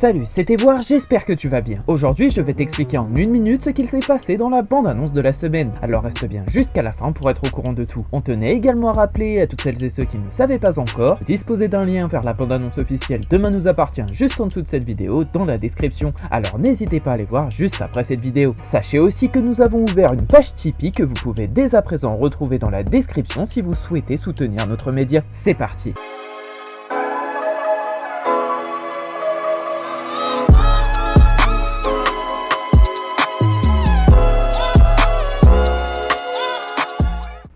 Salut, c'était Voir, j'espère que tu vas bien. Aujourd'hui, je vais t'expliquer en une minute ce qu'il s'est passé dans la bande-annonce de la semaine. Alors reste bien jusqu'à la fin pour être au courant de tout. On tenait également à rappeler à toutes celles et ceux qui ne savaient pas encore, de disposer d'un lien vers la bande-annonce officielle Demain nous appartient juste en dessous de cette vidéo dans la description. Alors n'hésitez pas à aller voir juste après cette vidéo. Sachez aussi que nous avons ouvert une page Tipeee que vous pouvez dès à présent retrouver dans la description si vous souhaitez soutenir notre média. C'est parti.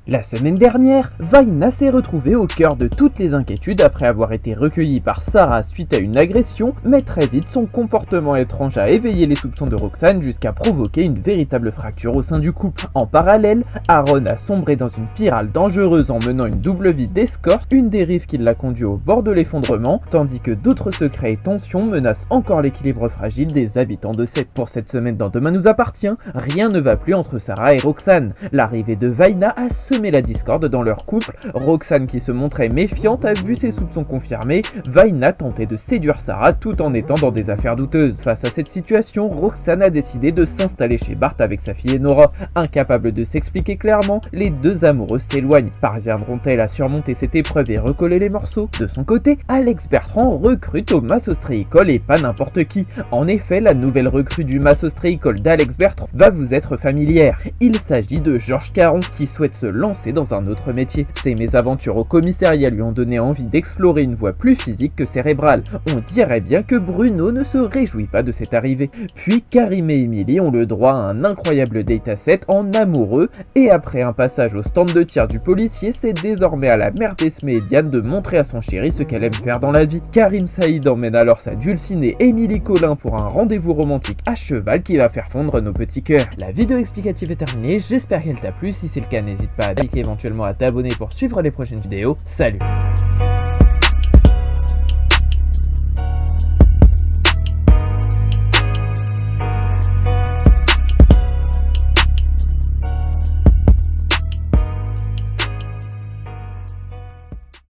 La semaine dernière, Vaina s'est retrouvée au cœur de toutes les inquiétudes après avoir été recueillie par Sarah suite à une agression, mais très vite son comportement étrange a éveillé les soupçons de Roxane jusqu'à provoquer une véritable fracture au sein du couple. En parallèle, Aaron a sombré dans une spirale dangereuse en menant une double vie d'escorte, une dérive qui l'a conduit au bord de l'effondrement, tandis que d'autres secrets et tensions menacent encore l'équilibre fragile des habitants de Seth. Pour cette semaine dans Demain nous appartient, rien ne va plus entre Sarah et Roxane. L'arrivée de Vaina a semé la discorde dans leur couple. Roxane, qui se montrait méfiante, a vu ses soupçons confirmés. Vaina tentait de séduire Sarah tout en étant dans des affaires douteuses. Face à cette situation, Roxane a décidé de s'installer chez Bart avec sa fille Nora. Incapable de s'expliquer clairement, les deux amoureux s'éloignent. Parviendront-elles à surmonter cette épreuve et recoller les morceaux? De son côté, Alex Bertrand recrute au Massostréicole et pas n'importe qui. En effet, la nouvelle recrue du Massostréicole d'Alex Bertrand va vous être familière. Il s'agit de Georges Caron qui souhaite se lancer dans un autre métier. Ses mésaventures au commissariat lui ont donné envie d'explorer une voie plus physique que cérébrale. On dirait bien que Bruno ne se réjouit pas de cette arrivée. Puis Karim et Emily ont le droit à un incroyable dataset en amoureux, et après un passage au stand de tir du policier, c'est désormais à la mère d'Esme et Diane de montrer à son chéri ce qu'elle aime faire dans la vie. Karim Saïd emmène alors sa dulcinée Émilie Collin pour un rendez-vous romantique à cheval qui va faire fondre nos petits cœurs. La vidéo explicative est terminée, j'espère qu'elle t'a plu. Si c'est le cas, n'hésite pas à liker, éventuellement à t'abonner pour suivre les prochaines vidéos. Salut!